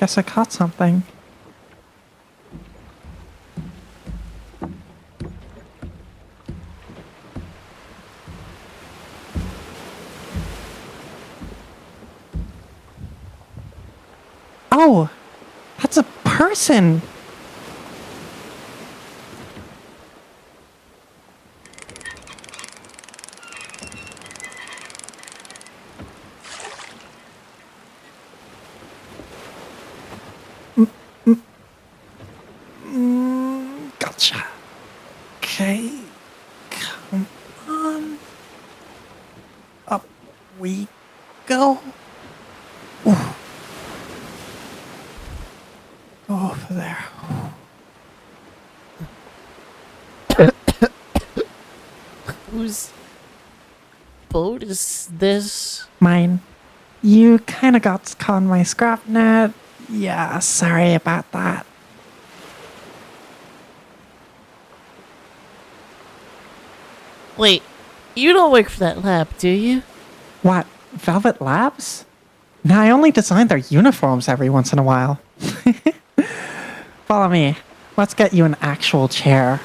Guess I caught something. Oh, that's a person. Gotcha. Okay, come on. Up we go. Ooh. Go over there. Whose boat is this? Mine. You kinda got caught in my scrap net. Yeah, sorry about that. Wait, you don't work for that lab, do you? What, Velvet Labs? No, I only design their uniforms every once in a while. Follow me. Let's get you an actual chair.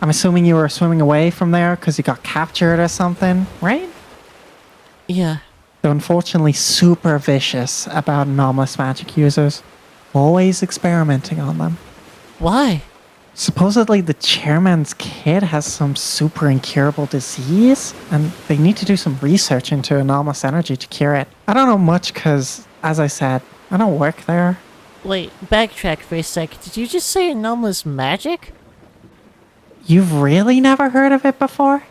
I'm assuming you were swimming away from there because you got captured or something, right? Yeah. They're unfortunately super vicious about anomalous magic users. Always experimenting on them. Why? Supposedly the chairman's kid has some super incurable disease, and they need to do some research into anomalous energy to cure it. I don't know much because, as I said, I don't work there. Wait, backtrack for a sec. Did you just say anomalous magic? You've really never heard of it before?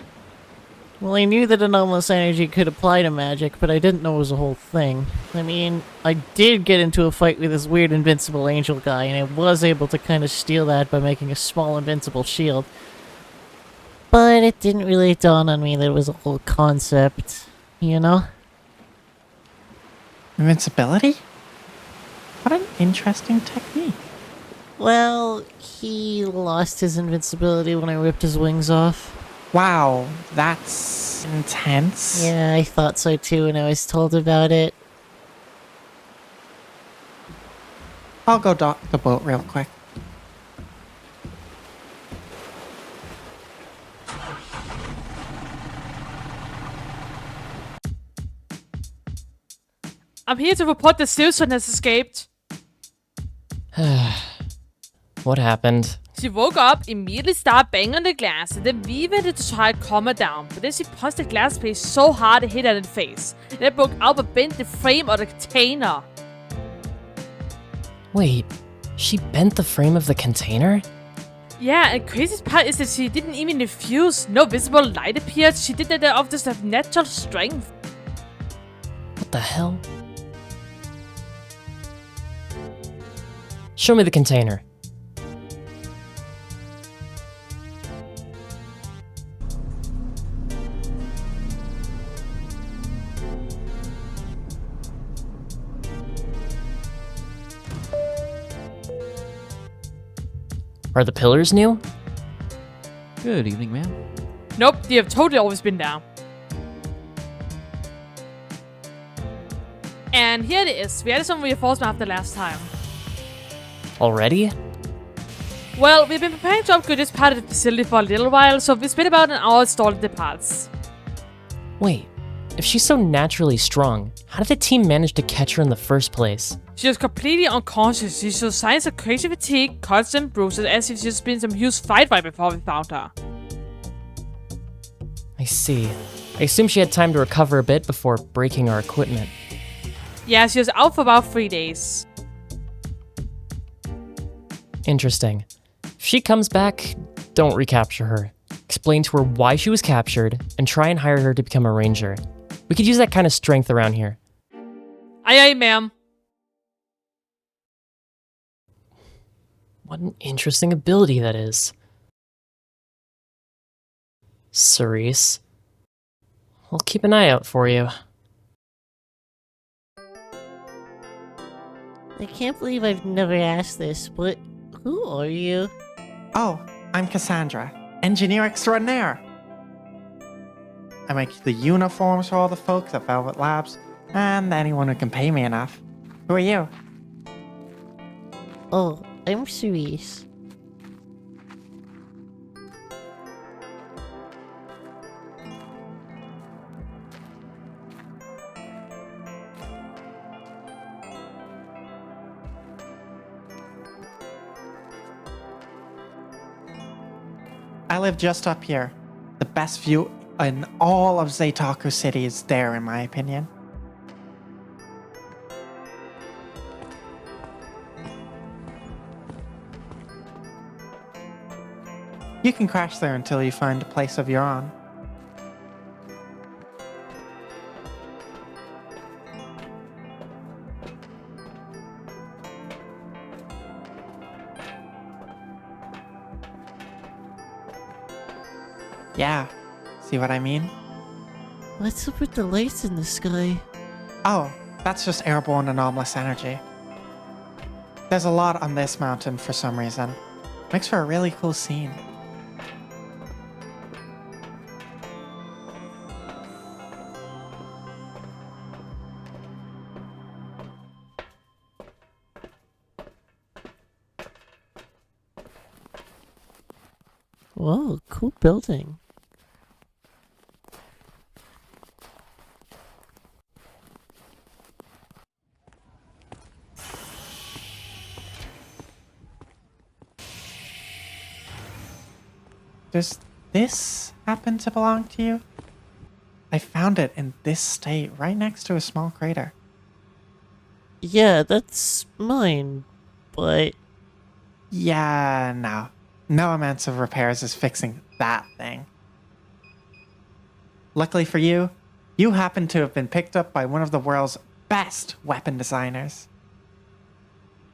Well, I knew that anomalous energy could apply to magic, but I didn't know it was a whole thing. I mean, I did get into a fight with this weird invincible angel guy, and I was able to kind of steal that by making a small invincible shield. But it didn't really dawn on me that it was a whole concept, you know? Invincibility? What an interesting technique. Well, he lost his invincibility when I ripped his wings off. Wow, that's intense. Yeah, I thought so too when I was told about it. I'll go dock the boat real quick. I'm here to report that Susan has escaped. What happened? She woke up, immediately started banging on the glass, and then we went to try to calm her down. But then she punched the glass plate so hard it hit her in the face. And it broke out and bent the frame of the container. Wait, she bent the frame of the container? Yeah, and craziest part is that she didn't even diffuse. No visible light appeared. She did that off just of natural strength. What the hell? Show me the container. Are the pillars new? Good evening, ma'am. Nope, they have totally always been down. And here it is. We added some reinforcement after last time. Already? Well, we've been preparing to upgrade this part of the facility for a little while, so we spent about an hour installing the parts. Wait, if she's so naturally strong, how did the team manage to catch her in the first place? She was completely unconscious. She showed signs of crazy fatigue, constant bruises, as if she'd just been some huge fight right before we found her. I see. I assume she had time to recover a bit before breaking our equipment. Yeah, she was out for about 3 days. Interesting. If she comes back, don't recapture her. Explain to her why she was captured, and try and hire her to become a ranger. We could use that kind of strength around here. Aye, ma'am. What an interesting ability that is. Cerise. I'll keep an eye out for you. I can't believe I've never asked this, but who are you? Oh, I'm Cassandra, engineer extraordinaire. I make the uniforms for all the folks at Velvet Labs, and anyone who can pay me enough. Who are you? Oh, I'm Cerise. I live just up here. The best view in all of Zeitaku City is there, in my opinion. You can crash there until you find a place of your own. Yeah, see what I mean? What's up with the lights in the sky? Oh, that's just airborne anomalous energy. There's a lot on this mountain for some reason. Makes for a really cool scene. Whoa, cool building. Does this happen to belong to you? I found it in this state, right next to a small crater. Yeah, that's mine, but... Yeah, no. No amounts of repairs is fixing that thing. Luckily for you, you happen to have been picked up by one of the world's best weapon designers.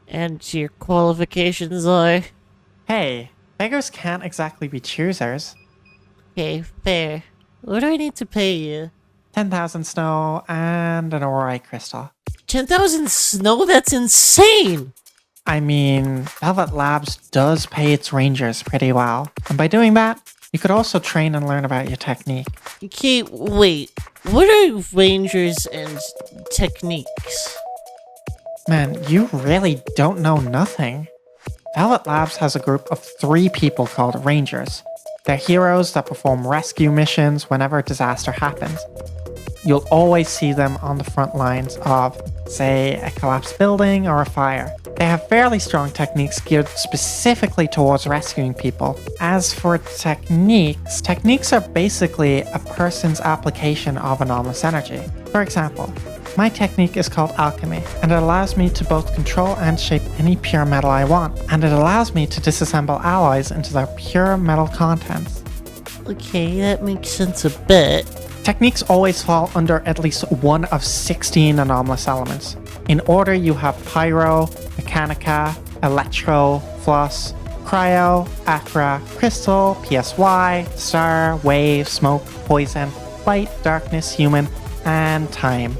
And your qualifications are... Hey, beggars can't exactly be choosers. Okay, fair. What do I need to pay you? 10,000 snow and an Aurorite crystal. 10,000 snow? That's insane! I mean, Velvet Labs does pay its rangers pretty well. And by doing that, you could also train and learn about your technique. Okay, wait. What are rangers and techniques? Man, you really don't know nothing. Velvet Labs has a group of 3 people called Rangers. They're heroes that perform rescue missions whenever a disaster happens. You'll always see them on the front lines of, say, a collapsed building or a fire. They have fairly strong techniques geared specifically towards rescuing people. As for techniques, techniques are basically a person's application of anomalous energy. For example, my technique is called alchemy, and it allows me to both control and shape any pure metal I want, and it allows me to disassemble alloys into their pure metal contents. Okay, that makes sense a bit. Techniques always fall under at least one of 16 anomalous elements. In order, you have pyro, mechanica, electro, floss, cryo, acra, crystal, psy, star, wave, smoke, poison, light, darkness, human, and time.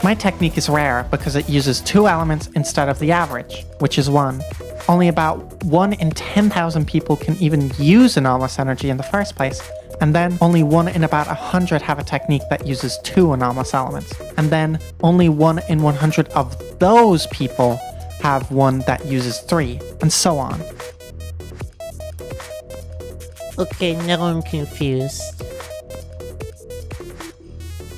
My technique is rare because it uses 2 elements instead of the average, which is 1. Only about 1 in 10,000 people can even use anomalous energy in the first place, and then only 1 in about 100 have a technique that uses 2 anomalous elements, and then only 1 in 100 of those people have one that uses 3, and so on. Okay, now I'm confused.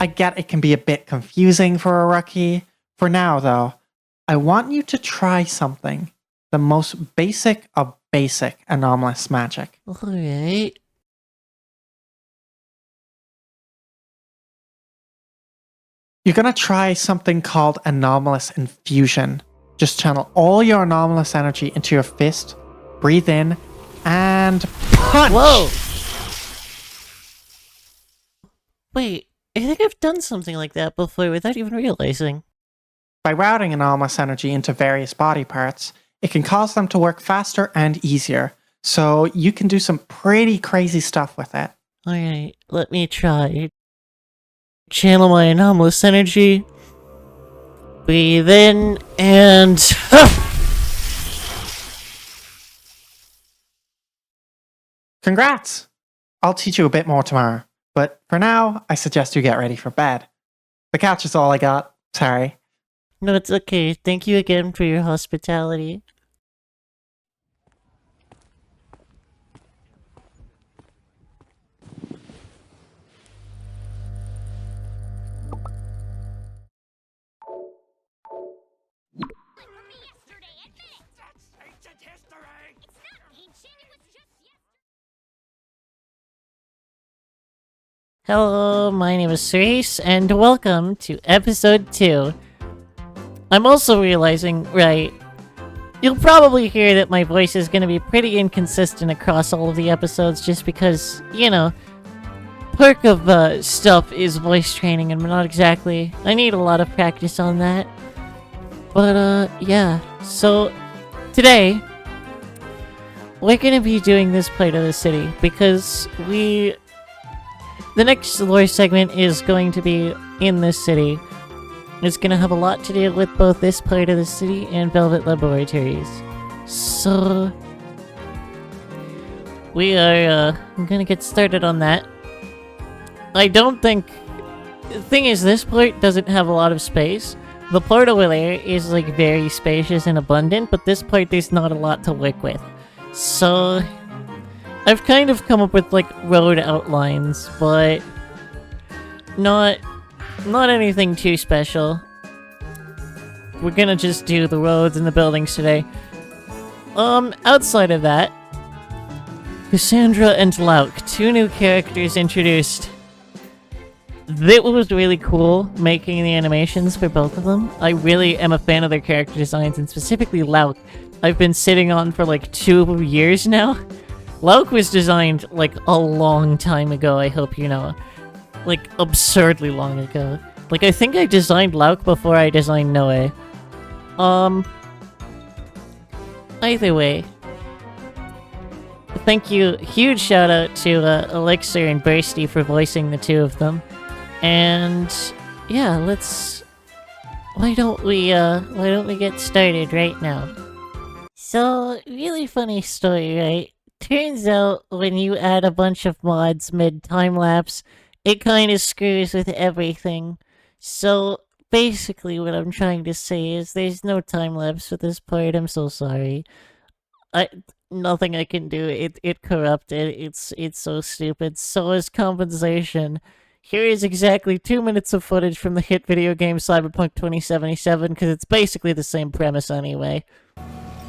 I get it can be a bit confusing for a rookie. For now, though, I want you to try something. The most basic of basic anomalous magic. Alright. You're gonna try something called anomalous infusion. Just channel all your anomalous energy into your fist, breathe in, and punch! Whoa! Wait, I think I've done something like that before without even realizing. By routing anomalous energy into various body parts, it can cause them to work faster and easier, so you can do some pretty crazy stuff with it. Alright, let me try. Channel my anomalous energy. Breathe in And... Congrats! I'll teach you a bit more tomorrow, but for now, I suggest you get ready for bed. The couch is all I got. Sorry. No, it's okay. Thank you again for your hospitality. Hello, my name is Cerise, and welcome to episode 2. I'm also realizing, right, you'll probably hear that my voice is going to be pretty inconsistent across all of the episodes just because, you know, perk of stuff is voice training and not exactly, I need a lot of practice on that. But, yeah, so today, we're going to be doing this part of the city because the next lore segment is going to be in this city. It's going to have a lot to do with both this part of the city and Velvet Laboratories. So, we are going to get started on that. I don't think... The thing is, this part doesn't have a lot of space. The part over there is like very spacious and abundant, but this part there's not a lot to work with. So... I've kind of come up with, like, road outlines, but not anything too special. We're gonna just do the roads and the buildings today. Outside of that, Cassandra and 𝐒𝐂𝐈𝐀𝐃, 2 new characters introduced. It was really cool making the animations for both of them. I really am a fan of their character designs, and specifically 𝐒𝐿𝐿𝐿, I've been sitting on for, like, 2 years now. 𝐒𝐿𝐿𝐿 was designed, like, a long time ago, I hope you know. Like, absurdly long ago. Like, I think I designed 𝐒𝐿𝐿𝐿 before I designed 𝐿𝐿𝐿. Either way. Thank you, huge shout out to Elixir and Burssty for voicing the 2 of them. And, yeah, why don't we get started right now? So, really funny story, right? Turns out, when you add a bunch of mods mid-time-lapse, it kinda screws with everything. So, basically what I'm trying to say is there's no time-lapse for this part, I'm so sorry. Nothing I can do, it corrupted, it's so stupid. So as compensation, here is exactly 2 minutes of footage from the hit video game Cyberpunk 2077, because it's basically the same premise anyway.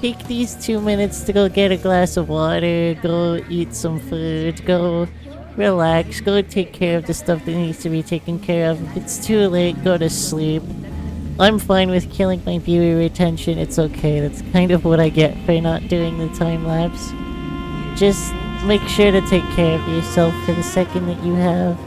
Take these 2 minutes to go get a glass of water, go eat some food, go relax, go take care of the stuff that needs to be taken care of. If it's too late, go to sleep. I'm fine with killing my viewer retention, it's okay, that's kind of what I get for not doing the time-lapse. Just make sure to take care of yourself for the second that you have.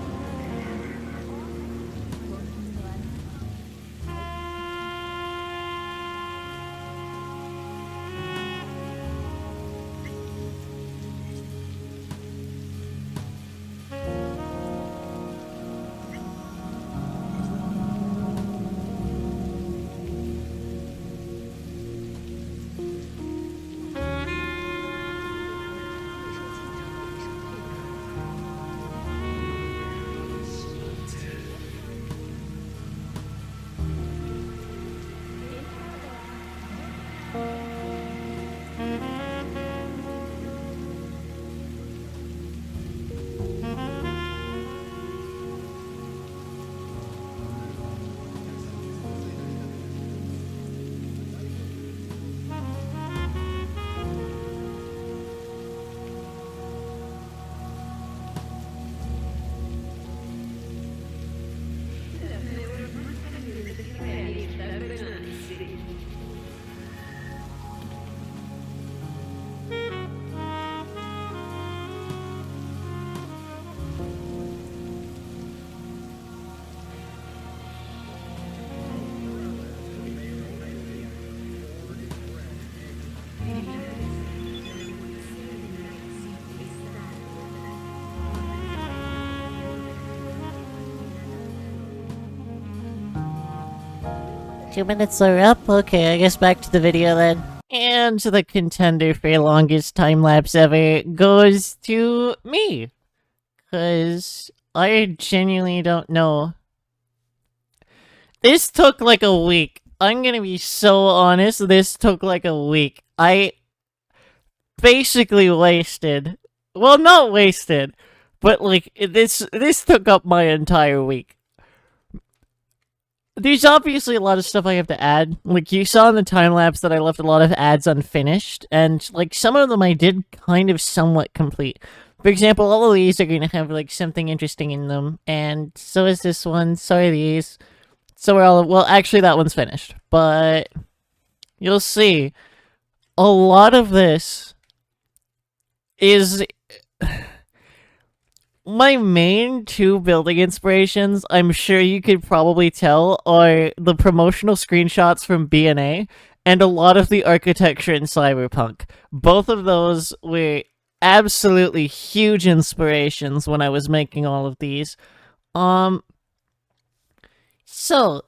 2 minutes are up? Okay, I guess back to the video then. And the contender for longest time-lapse ever goes to me. Because I genuinely don't know. This took like a week. I'm gonna be so honest, this took like a week. I basically wasted. Well, not wasted, but like, this took up my entire week. There's obviously a lot of stuff I have to add. Like, you saw in the time-lapse that I left a lot of ads unfinished, and, like, some of them I did kind of somewhat complete. For example, all of these are gonna have, like, something interesting in them, and so is this one, so are these. So we're all, well, actually that one's finished, but you'll see, a lot of this is... My main 2 building inspirations, I'm sure you could probably tell, are the promotional screenshots from BNA and a lot of the architecture in Cyberpunk. Both of those were absolutely huge inspirations when I was making all of these. So,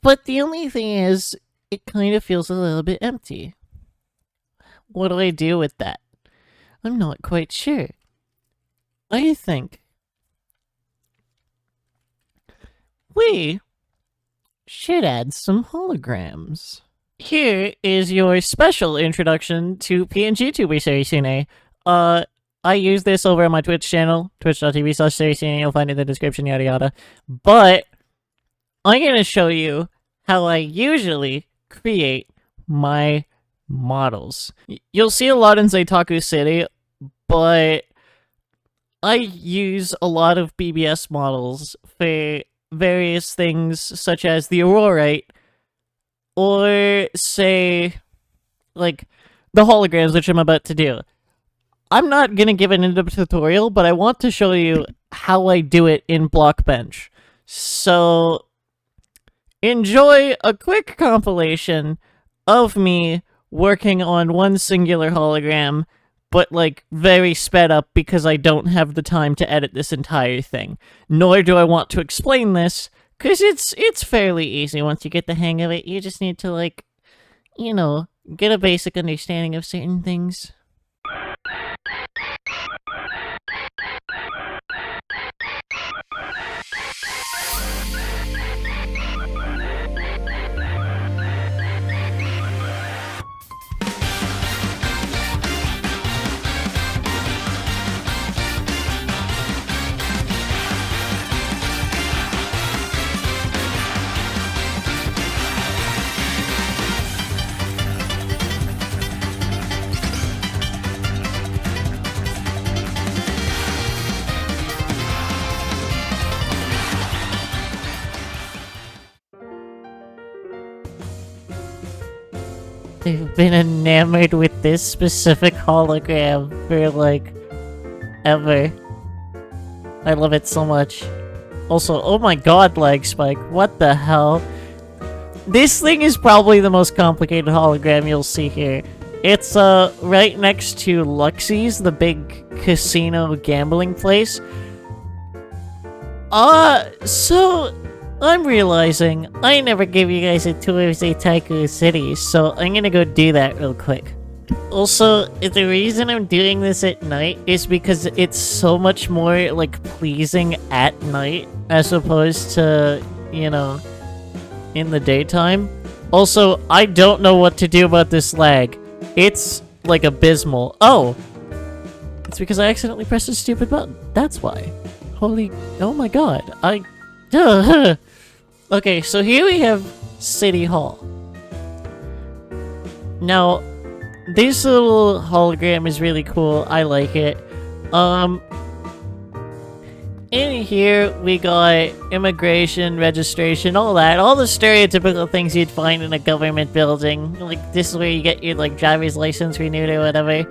but the only thing is, it kind of feels a little bit empty. What do I do with that? I'm not quite sure. I think we should add some holograms. Here is your special introduction to PNG Serisune. I use this over on my Twitch channel, twitch.tv/Serisune, you'll find it in the description, yada yada. But I'm gonna show you how I usually create my models. You'll see a lot in Zeitaku City, but I use a lot of BBS models for various things such as the Aurorite, or say, like, the holograms, which I'm about to do. I'm not gonna give an in-depth tutorial, but I want to show you how I do it in Blockbench. So, enjoy a quick compilation of me working on one singular hologram, but, like, very sped up because I don't have the time to edit this entire thing. Nor do I want to explain this, because it's fairly easy once you get the hang of it. You just need to, like, you know, get a basic understanding of certain things. I've been enamored with this specific hologram for, like, ever. I love it so much. Also, oh my god, lag spike, what the hell? This thing is probably the most complicated hologram you'll see here. It's, right next to Luxie's, the big casino gambling place. So... I'm realizing I never gave you guys a tour of Zeitaku City, so I'm gonna go do that real quick. Also, the reason I'm doing this at night is because it's so much more, like, pleasing at night as opposed to, you know, in the daytime. Also, I don't know what to do about this lag. It's, like, abysmal. Oh! It's because I accidentally pressed a stupid button. That's why. Holy... oh my god. Duh! Okay, so here we have City Hall. Now, this little hologram is really cool. I like it. In here, we got immigration, registration, all that. All the stereotypical things you'd find in a government building. Like, this is where you get your, like, driver's license renewed or whatever.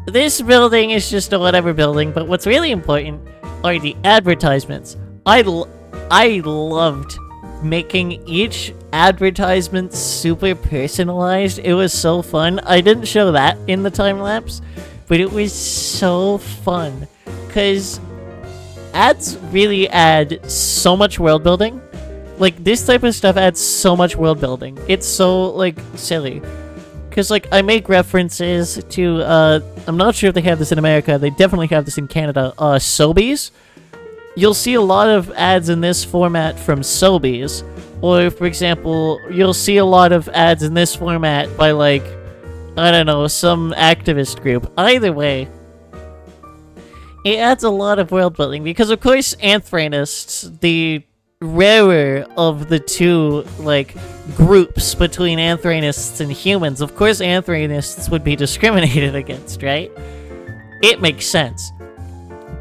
This building is just a whatever building, but what's really important are the advertisements. I loved making each advertisement super personalized. It was so fun. I didn't show that in the time-lapse, but it was so fun. Because ads really add so much world building. Like, this type of stuff adds so much world building. It's so, like, silly. Because, like, I make references to, I'm not sure if they have this in America. They definitely have this in Canada. Sobeys. You'll see a lot of ads in this format from Sobeys. Or, for example, you'll see a lot of ads in this format by, like, I don't know, some activist group. Either way, it adds a lot of world building. Because, of course, Anthranists, the rarer of the two, like, groups between Anthranists and humans, of course Anthranists would be discriminated against, right? It makes sense.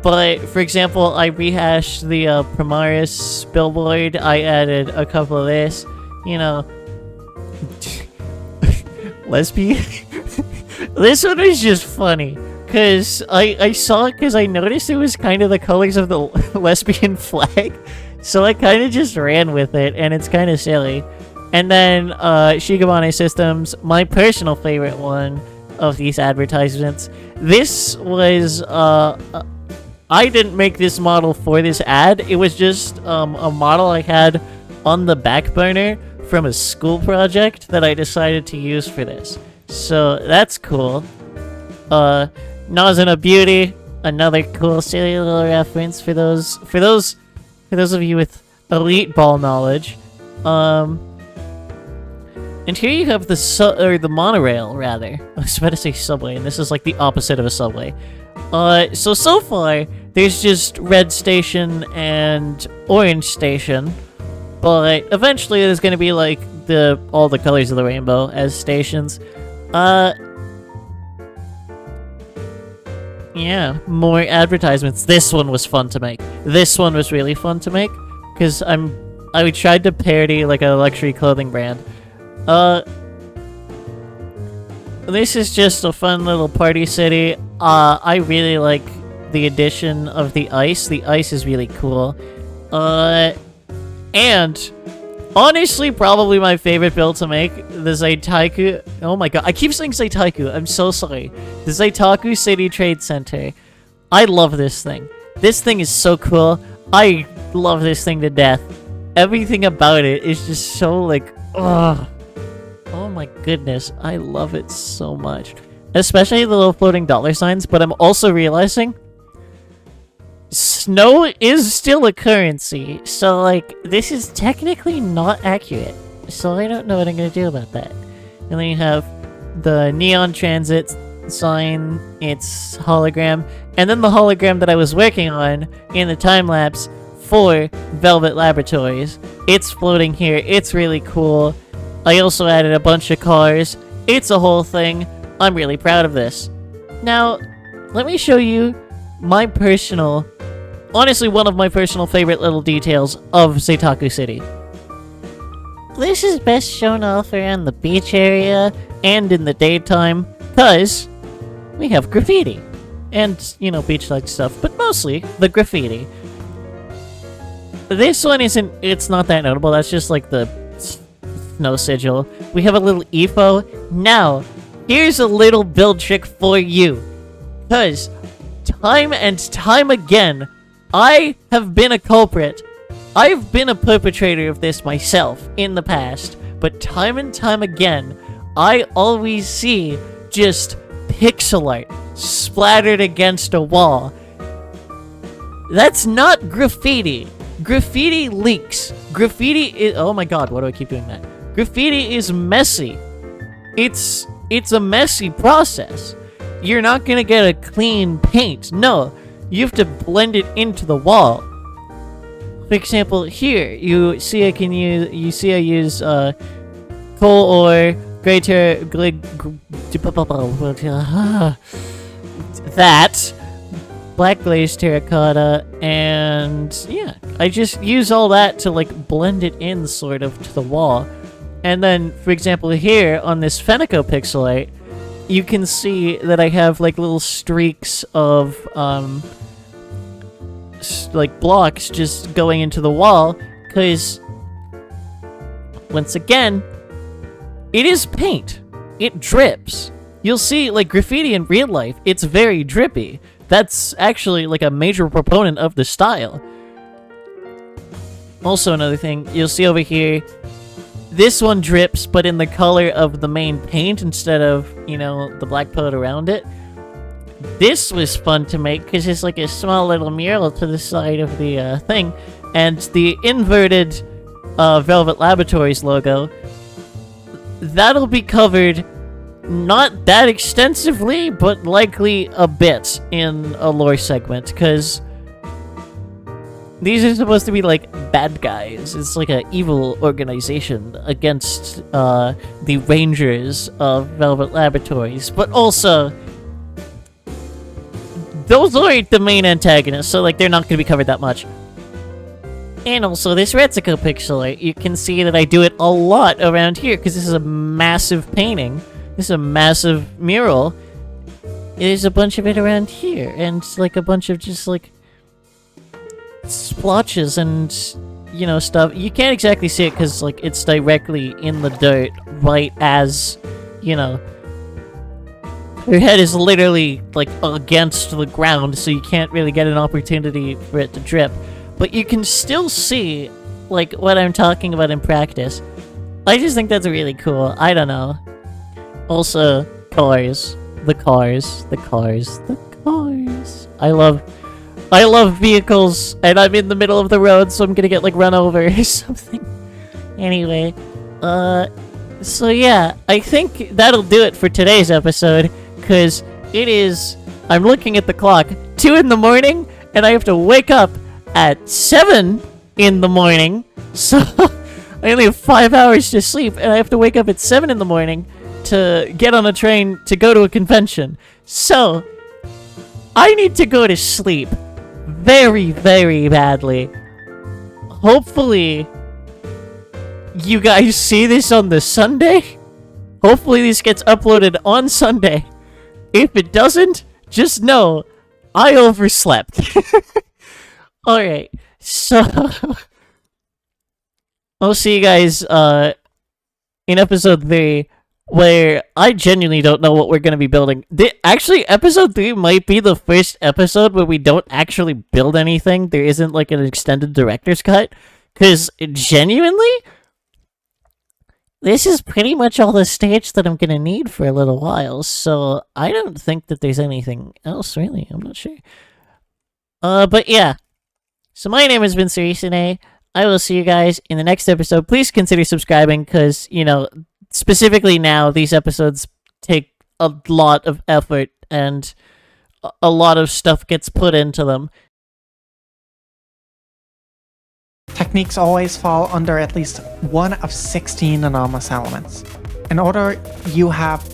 But, for example, I rehashed the Primaris billboard. I added a couple of this, you know. Lesbian? This one is just funny. Because I saw it because I noticed it was kind of the colors of the lesbian flag. So I kind of just ran with it, and it's kind of silly. And then Shikabane Systems, my personal favorite one of these advertisements. This was... I didn't make this model for this ad. It was just a model I had on the back burner from a school project that I decided to use for this. So that's cool. Nausea Beauty, another cool silly little reference for those of you with elite ball knowledge. And here you have the monorail, rather. I was about to say subway, and this is like the opposite of a subway. So far, there's just red station and orange station, but eventually there's gonna be like all the colors of the rainbow as stations. Yeah, more advertisements. This one was fun to make. This one was really fun to make, because I tried to parody like a luxury clothing brand. This is just a fun little party city. I really like the addition of the ice. The ice is really cool. And honestly, probably my favorite build to make, the 𝐶𝐈𝐶𝐂𝐈𝐀𝐋𝐒. Oh my god, I keep saying 𝐶𝐈𝐶𝐂𝐈𝐿. I'm so sorry. The 𝐶𝐈𝐶𝐂𝐈𝐾 City Trade Center. I love this thing. This thing is so cool. I love this thing to death. Everything about it is just so like, ugh. Oh my goodness, I love it so much. Especially the little floating dollar signs, but I'm also realizing snow is still a currency, so like, this is technically not accurate. So I don't know what I'm gonna do about that. And then you have the neon transit sign, its hologram, and then the hologram that I was working on in the time-lapse for Velvet Laboratories. It's floating here, it's really cool. I also added a bunch of cars. It's a whole thing. I'm really proud of this. Now, let me show you my personal, honestly one of my personal favorite little details of Seitaku City. This is best shown off around the beach area and in the daytime, because we have graffiti. And, you know, beachside stuff, but mostly the graffiti. This one it's not that notable, that's just like the snow sigil. We have a little EFO. Now, here's a little build trick for you. Because, time and time again, I have been a culprit. I've been a perpetrator of this myself in the past. But time and time again, I always see just pixel art splattered against a wall. That's not graffiti. Graffiti leaks. Graffiti is... Oh my god, why do I keep doing that? Graffiti is messy. It's a messy process. You're not gonna get a clean paint. No, you have to blend it into the wall. For example, here you see I use coal ore, greater that black glazed terracotta, and yeah, I just use all that to like blend it in sort of to the wall. And then, for example, here on this Fenico pixel art, you can see that I have like little streaks of like blocks just going into the wall, because once again, it is paint. It drips. You'll see like graffiti in real life, it's very drippy. That's actually like a major proponent of the style. Also, another thing, you'll see over here, this one drips, but in the color of the main paint instead of, you know, the black coat around it. This was fun to make because it's like a small little mural to the side of the thing, and the inverted Velvet Laboratories logo, that'll be covered not that extensively, but likely a bit in a lore segment, because these are supposed to be like bad guys. It's like an evil organization against the Rangers of Velvet Laboratories, but also those aren't the main antagonists, so like they're not going to be covered that much. And also this Retsuko pixel art, you can see that I do it a lot around here because this is a massive painting. This is a massive mural. There's a bunch of it around here, and like a bunch of just like splotches and, you know, stuff. You can't exactly see it because like it's directly in the dirt right as, you know, her head is literally like against the ground, so you can't really get an opportunity for it to drip. But you can still see like what I'm talking about in practice. I just think that's really cool. I don't know. Also, cars. The cars. The cars. The cars. I love vehicles, and I'm in the middle of the road, so I'm gonna get like run over or something. Anyway, so yeah, I think that'll do it for today's episode, because it is, I'm looking at the clock, 2 in the morning, and I have to wake up at 7 in the morning, so I only have 5 hours to sleep, and I have to wake up at 7 in the morning to get on a train to go to a convention. So, I need to go to sleep very, very badly. Hopefully, you guys see this on the Sunday. Hopefully this gets uploaded on Sunday. If it doesn't, just know I overslept. Alright, so I'll see you guys in episode 3, where I genuinely don't know what we're going to be building. Actually, episode 3 might be the first episode where we don't actually build anything. There isn't like an extended director's cut, because genuinely, this is pretty much all the stage that I'm going to need for a little while, so I don't think that there's anything else, really. I'm not sure. But yeah. So my name has been Surisune. I will see you guys in the next episode. Please consider subscribing, because, you know, specifically now, these episodes take a lot of effort, and a lot of stuff gets put into them. Techniques always fall under at least one of 16 anomalous elements. In order, you have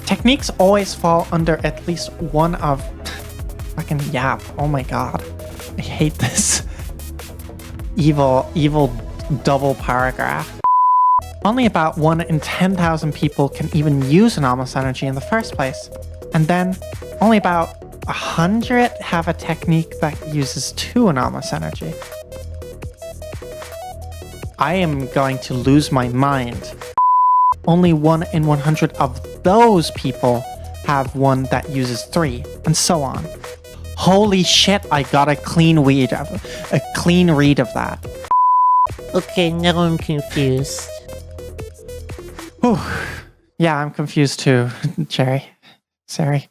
Techniques always fall under at least one of fucking yap. Oh my god. I hate this. Evil double paragraph. Only about 1 in 10,000 people can even use anomalous energy in the first place. And then only about 100 have a technique that uses 2 anomalous energy. I am going to lose my mind. Only 1 in 100 of those people have one that uses 3, and so on. Holy shit, I got a clean read of that. Okay, now I'm confused. Whew. Yeah, I'm confused too, Cherry. Sorry.